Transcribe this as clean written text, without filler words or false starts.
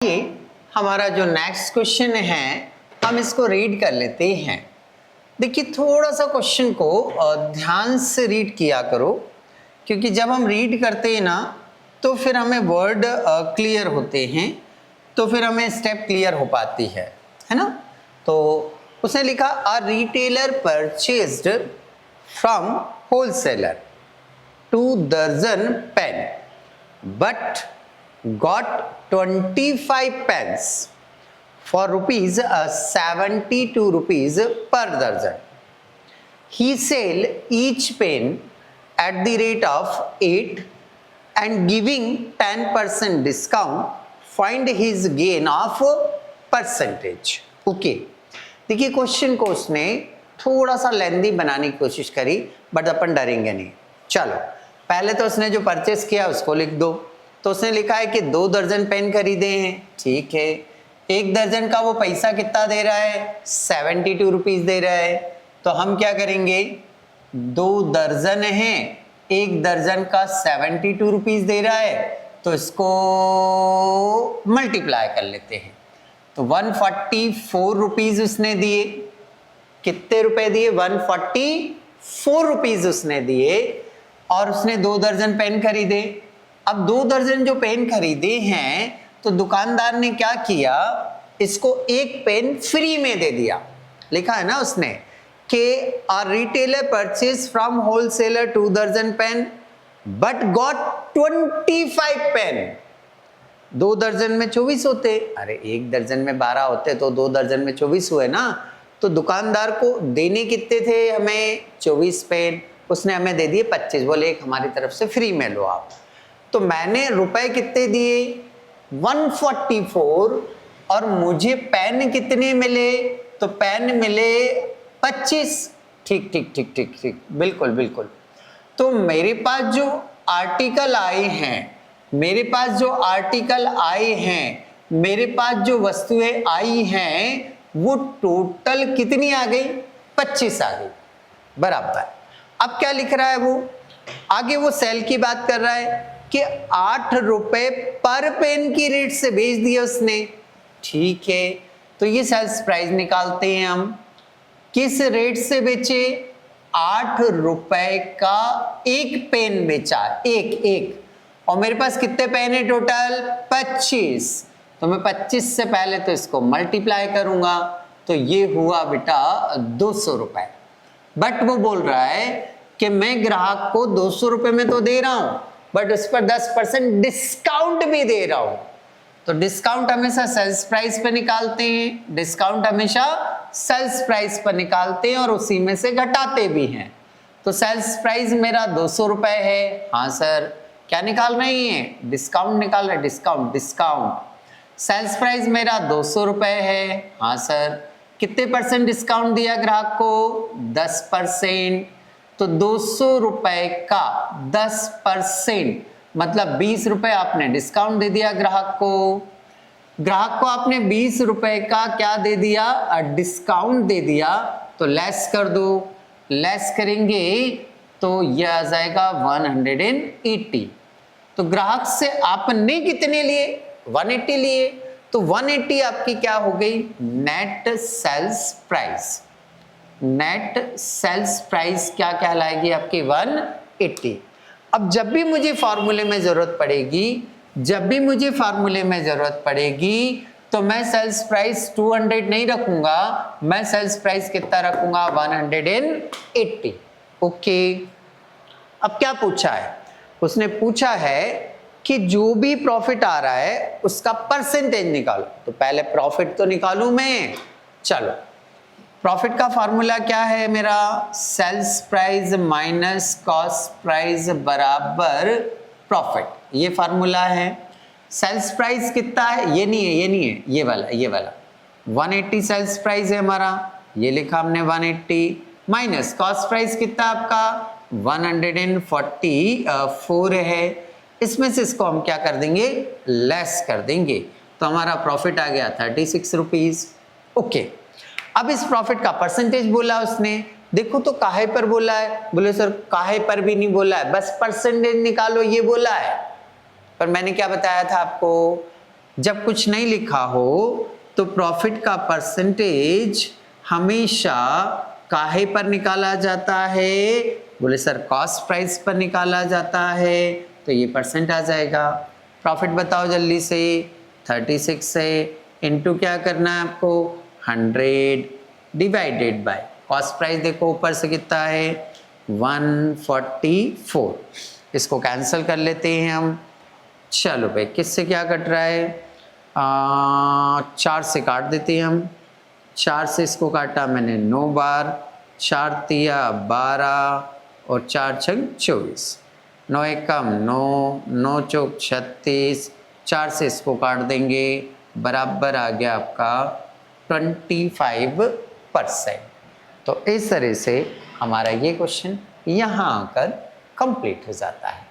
ये हमारा जो नेक्स्ट क्वेश्चन है हम इसको रीड कर लेते हैं। देखिए थोड़ा सा क्वेश्चन को ध्यान से रीड किया करो, क्योंकि जब हम रीड करते हैं ना तो फिर हमें वर्ड क्लियर होते हैं, तो फिर हमें स्टेप क्लियर हो पाती है ना। तो उसने लिखा a retailer purchased from wholesaler 2 दर्जन pen but got 25 pence for rupees 72 rupees per dozen. He sell each pen at the rate of 8 and giving 10% discount find his gain of percentage. Okay. देखिए question को उसने थोड़ा सा लेंदी बनाने की कोशिश करी, बट अपन डरेंगे नहीं। चलो पहले तो उसने जो परचेस किया उसको लिख दो। तो उसने लिखा है कि 2 दर्जन पेन खरीदे हैं, ठीक है। 1 दर्जन का वो पैसा कितना दे रहा है, 72 रुपीज दे रहा है। तो हम क्या करेंगे, 2 दर्जन है, 1 दर्जन का 72 रुपीज दे रहा है, तो इसको मल्टीप्लाई कर लेते हैं। तो 144 रुपीज उसने दिए। कितने रुपए दिए, 144 रुपीज उसने दिए, और उसने 2 दर्जन पेन खरीदे। अब 2 दर्जन जो पेन खरीदे हैं तो दुकानदार ने क्या किया, इसको एक पेन फ्री में दे दिया। लिखा है ना उसने कि a retailer purchase from wholesaler 2 दर्जन पेन बट गॉट 25 पेन। 2 दर्जन में 24 होते, अरे 1 दर्जन में 12 होते, तो 2 दर्जन में 24 हुए ना। तो दुकानदार को देने कितने थे हमें, 24 पेन, उसने हमें दे दिए 25, बोले एक हमारी तरफ से फ्री में लो आप। तो मैंने रुपए कितने दिए, 144, और मुझे पेन कितने मिले, तो पेन मिले 25। ठीक ठीक ठीक ठीक ठीक, बिल्कुल बिल्कुल। तो मेरे पास जो आर्टिकल आए हैं, मेरे पास जो आर्टिकल आए हैं, मेरे पास जो वस्तुएं आई हैं, वो टोटल कितनी आ गई, 25 आ गई, बराबर। अब क्या लिख रहा है वो, आगे वो सेल की बात कर रहा है कि 8 रुपए पर पेन की रेट से बेच दिया उसने, ठीक है। तो ये सेल्स प्राइस निकालते हैं हम, किस रेट से बेचे, 8 रुपए का एक पेन बेचा, एक, और मेरे पास कितने पेन है टोटल, 25। तो मैं 25 से पहले तो इसको मल्टीप्लाई करूंगा, तो ये हुआ बेटा 200 रुपए। बट वो बोल रहा है कि मैं ग्राहक को 200 रुपए में तो दे रहा हूं, बट उस पर 10% डिस्काउंट भी दे रहा हूं। तो डिस्काउंट हमेशा सेल्स प्राइस पे निकालते हैं, डिस्काउंट हमेशा सेल्स प्राइस पर निकालते हैं और उसी में से घटाते भी हैं। तो सेल्स प्राइस मेरा 200 रुपए है, हाँ सर। क्या निकाल रहे हैं, डिस्काउंट निकाल रहे हैं, डिस्काउंट। सेल्स प्राइस मेरा 200 रुपए है, हाँ सर। कितने परसेंट डिस्काउंट दिया ग्राहक को, 10%। तो 200 रुपए का 10% मतलब 20 रुपए आपने डिस्काउंट दे दिया ग्राहक को। ग्राहक को आपने 20 रुपए का क्या दे दिया, डिस्काउंट दे दिया। तो लेस कर दो, लेस करेंगे तो यह आ जाएगा 180। तो ग्राहक से आपने कितने लिए, 180 लिए। तो 180 आपकी क्या हो गई, net sales price. Net sales price क्या कहलाएगी आपकी, 180। अब जब भी मुझे फॉर्मूले में जरूरत पड़ेगी, तो मैं सेल्स प्राइस 200 नहीं रखूंगा, मैं सेल्स प्राइस कितना रखूंगा, 180। ओके। अब क्या पूछा है, उसने पूछा है कि जो भी प्रॉफिट आ रहा है उसका परसेंटेज निकालो। तो पहले प्रॉफिट तो निकालूं मैं। चलो प्रॉफिट का फॉर्मूला क्या है मेरा, sales price minus cost price बराबर प्रॉफिट, ये फॉर्मूला है। सेल्स प्राइस कितना है, ये नहीं है, ये वाला 180 सेल्स प्राइस है हमारा, ये लिखा हमने 180, माइनस कॉस्ट प्राइस कितना आपका 144 है। इसमें से इसको हम क्या कर देंगे, लेस कर देंगे। तो हमारा प्रॉफिट आ गया 36 रुपीज। ओके। अब इस प्रॉफिट का परसेंटेज बोला उसने, देखो तो काहे पर बोला है, बोले सर काहे पर भी नहीं बोला है, बस परसेंटेज निकालो ये बोला है। पर मैंने क्या बताया था आपको, जब कुछ नहीं लिखा हो तो प्रॉफिट का परसेंटेज हमेशा काहे पर निकाला जाता है? बोले सर कॉस्ट प्राइस पर निकाला जाता है, तो ये परसेंट आ जाएगा। प्रॉफिट बताओ जल्दी से, 36 है, इनटू क्या करना है आपको 100 डिवाइडेड बाय कॉस्ट प्राइस, देखो ऊपर से कितना है 144, इसको कैंसिल कर लेते हैं हम। चलो भाई किससे क्या कट रहा है, 4 से काट देते हैं हम, 4 से इसको काटा मैंने 9 बार, 4 तिया 12 और 4 छंग 24, 9 एकम 9, 9 चौक 36, 4 से इसको काट देंगे, बराबर आ गया आपका 25%। तो इस तरह से हमारा ये क्वेश्चन यहाँ आकर कंप्लीट हो जाता है।